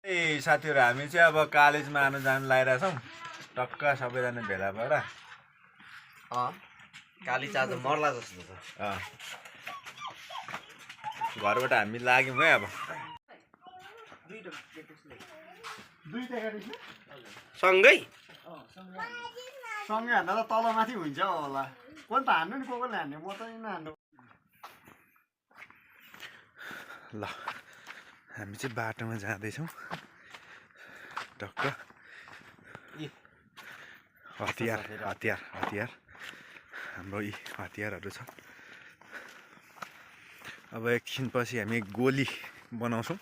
ए साथीहरु हामी चाहिँ अब कलेजमा आउन जान लागिरहेछौँ टक्क सबैजना भेला भएर काली आज मर्ला जस्तो छ घरबाट हामी लाग्यौँ है अब सँगै सँगै हान्दा त तलमाथि हुन्छ होला कोही त हान्नु नि कोले हान्ने म त हान्नु ल हामी चाहिँ बाटोमा जाँदैछौँ टक्क हतियार हतियार हतियार हाम्रो यी हतियारहरू छ अब एकछिनपछि हामी गोली बनाउँछौँ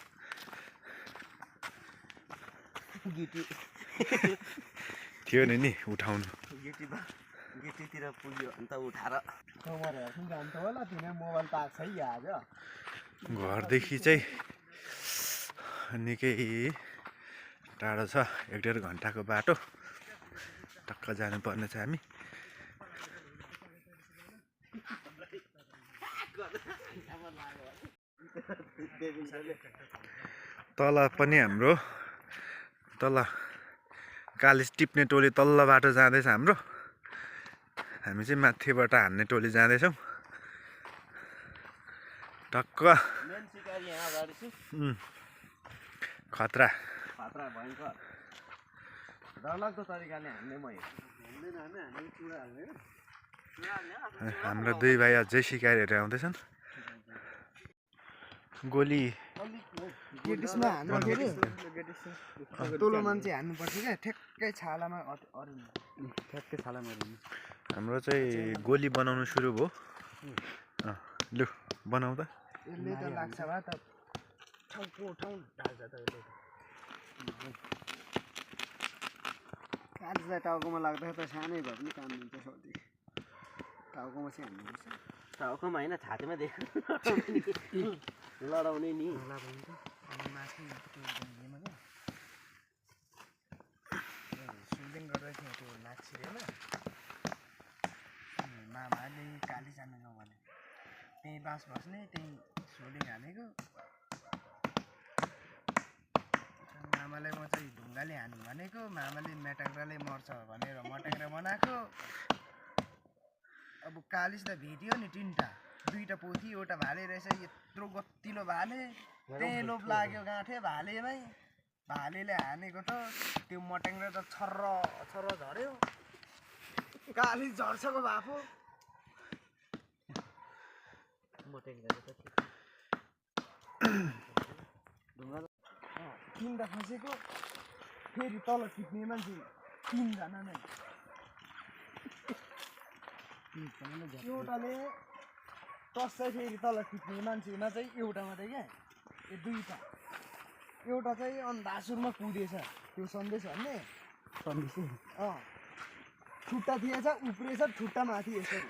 थियो नि उठाउनु गिटीतिर पुग्यो अन्त उठाएर कमर हेर्छौँ जान्छ होला तिमी मोबाइल पाएको छ आज घरदेखि चाहिँ निकै टाढो छ 1.5 घन्टाको बाटो टक्क जानुपर्ने छ हामी तल पनि हाम्रो तल कालेज टिप्ने टोली तल्लो बाटो जाँदैछ हाम्रो हामी चाहिँ माथिबाट हान्ने टोली जाँदैछौँ टक्क खतरा भयङ्कर डरलाग्दो तरिकाले हान्ने म हाम्रो दुई भाइ अझै सिकाइरहेर आउँदैछन् गोली गेटिसमा हान्दाखेरि तल्लो मान्छे हान्नुपर्छ क्या ठ्याक्कै छालामा अरिनु ठ्याक्कै छालामा अरिनु हाम्रो चाहिँ गोली बनाउनु सुरु भयो लु बनाऊ त यसले त लाग्छ भए त ठाउँको ठाउँ ढाल्छ त यसले कालिजलाई टाउकोमा लाग्दा त सानै भए पनि काम हुन्छ सर्दी टाउकोमा चाहिँ हान्नुपर्छ टाउकोमा होइन छातीमा देख लडाउने नि स्विमिङ गर्दैथ्यो त्यो नाक्सिरेमा मामाले काली जानु जाउँ भने त्यहीँ बास बस्ने त्यहीँ स्विमिङ हानेको मामालाई म चाहिँ ढुङ्गाले हानु भनेको मामाले मेटाङ्ग्राले मर्छ भनेर मटाङ्ग्रा बनाएको अब कालिज त भेटियो नि 3टा 2टा पोथी एउटा भाले रहेछ यत्रो गतिलो भाले त्यही लोभ लाग्यो गाँठे भालेमै भालेले हानेको त त्यो मटाङ्ग्रा त छर्र छर्र झऱ्यो कालिज झर्छको भापो तिनवटा फसेको फेरि तल टिप्ने मान्छे 3जना नै एउटाले टस्सै फेरि तल टिप्ने मान्छेमा चाहिँ एउटा मात्रै क्या यो 2टा एउटा चाहिँ अन्धासुरमा कुदेछ त्यो सन्देश भन्ने छुट्टा थिएछ उफ्रेछ छुट्टा माथि यसरी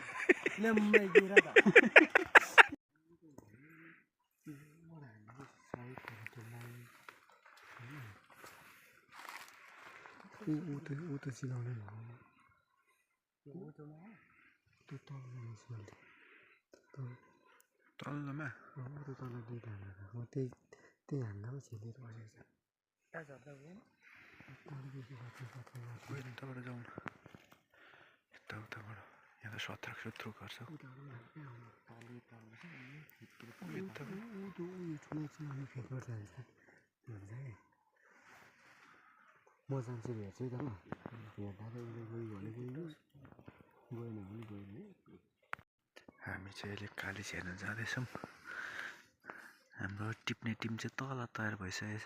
ल्याम्मै गएर त ऊ त सिलाउने तल्लोमा तल 2टा हानेर त्यही हान्दामा छेलेर बसेको छ यताबाट जाउँ न यताउताबाट यहाँ त सत्रक सुत्रु गर्छ म जान्छु हेर्छु त हेर्दा चाहिँ उसले गयो भने गयो गएन भने गएन हामी चाहिँ अहिले कालिज हेर्न जाँदैछौँ हाम्रो टिप्ने टिम चाहिँ तल तयार भइसकेको छ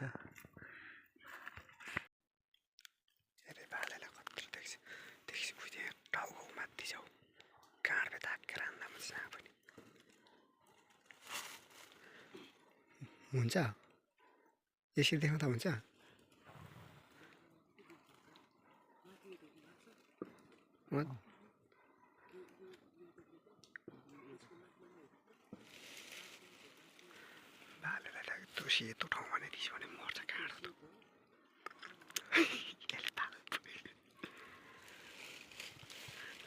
अरे भालेलाई कत्रो देख्छ बुझ्यो टाउको माथि जाऊ काँडले धाकेर हान्दामा जहाँ पनि हुन्छ यसरी देखाउँदा हुन्छ भालेलाई सेतो ठाउँ भने दिस भने मर्छ काँडो त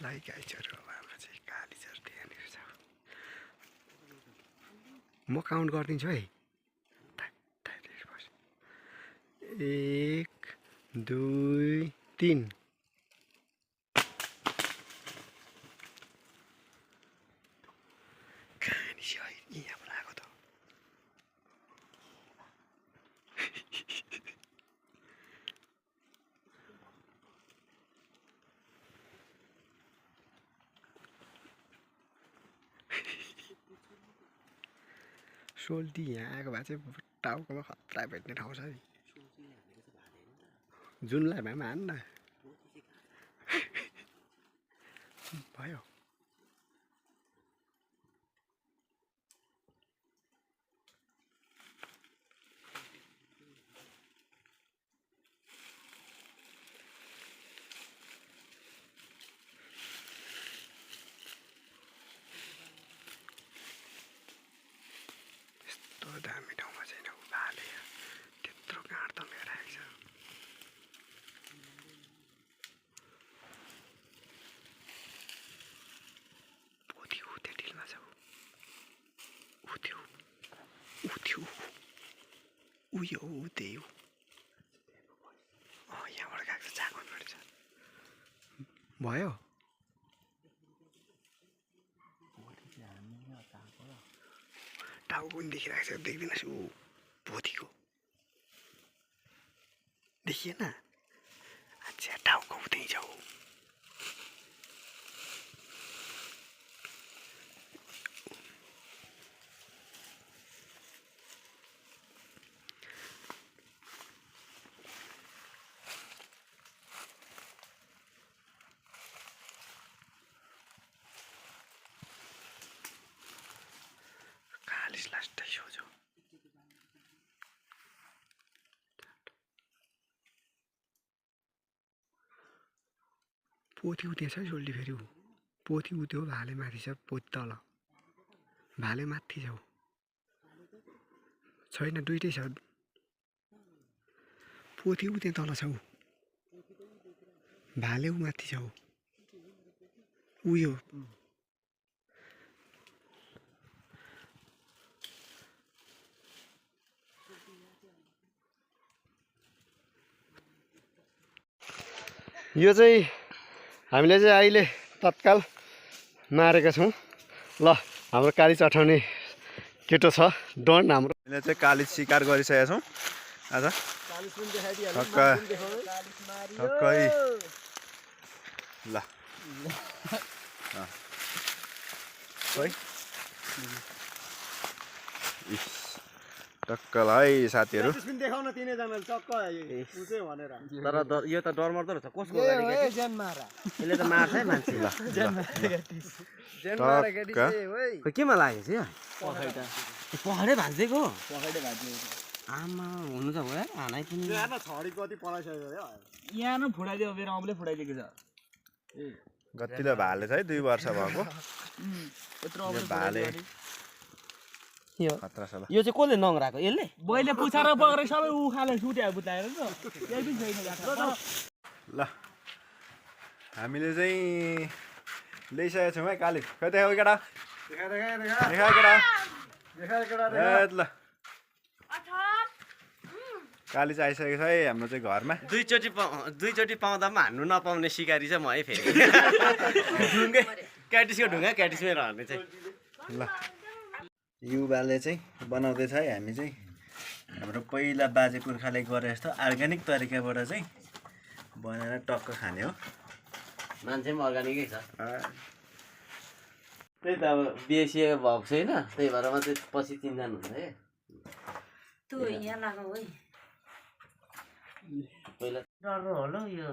लाई गाइजहरू अब हाम्रो चाहिँ कालिजहरू त्यहाँनिर छ म काउन्ट गरिदिन्छु है 1 2 3 कहानी चाहिँ यहाँबाट आएको त सोल्टी यहाँ आएको भए चाहिँ टाउकोमा खतरा भेट्ने ठाउँ छ नि जुनलाई भए पनि हान्न भयो दामी ठाउँमा छैन भाले त्यत्रो गाँड तन्केर आएको छ पोथी उठ्यो ढिलमा छ उठ्यो उठ्यो उयो त्यही हो यहाँबाट गएको छ जागोनबाट छ भयो टाउको पनि देखिरहेको छ देख्दैन छु पोथीको देखिएन अच्छा टाउको उतै जाऊ लास्ट सोचो पोथी उठेछ सोल्टी फेरि पोथी उठ्यो भाले माथि छ पोथी तल भाले माथि छ छैन दुइटै छ पोथी उठे तल छ भाले माथि छ उयो यो चाहिँ हामीले चाहिँ अहिले तत्काल मारेका छौँ ल हाम्रो काली चठाउने केटो छ डन हाम्रो हामीले चाहिँ कालिज शिकार गरिसकेका छौँ आज ठक्कै ल खै टक्कल है साथीहरू देखाउन तिनैजनाले टक्क भनेर तर यो त डर मर्दो रहेछ कसको गाडी यसले त मार्छ है मान्छे केमा लाग्यो चाहिँ पखडै भाँचिदिएको आमा हुनु त हो यार हानै पनि छडी कति पलाइसक्यो यहाँ न फुटाइदियो मेरो औले फुटाइदिएको छ गतिलो भाले छ है 2 वर्ष भएको यत्रो यो भाले यो खतरा छ ल यो चाहिँ कसले नङ्ग्राको यसले बैले पुछाएर बगेर सबै उखाले सुट्यायो बुताएर नि त केही पनि छैन ल हामीले चाहिँ ल्याइसकेका छौँ है कालिज खै देखाऊ केटा देखा केटा ल कालिज आइसकेको छ है हाम्रो चाहिँ घरमा दुईचोटि पाउँदा पनि हान्नु नपाउने सिकारी चाहिँ म है फेरि ढुङ्गे क्याटिसको ढुङ्गा क्याटिसमै रहने चाहिँ ल युवाले चाहिँ बनाउँदैछ है हामी चाहिँ हाम्रो पहिला बाजे पुर्खाले गरे जस्तो अर्ग्यानिक तरिकाबाट चाहिँ बनाएर टक्क खाने हो मान्छे पनि अर्ग्यानिकै छ त्यही त अब बिएसिए भएको छैन त्यही भएर मात्रै पछि चिन्जान हुन्छ है पहिला डर होला यो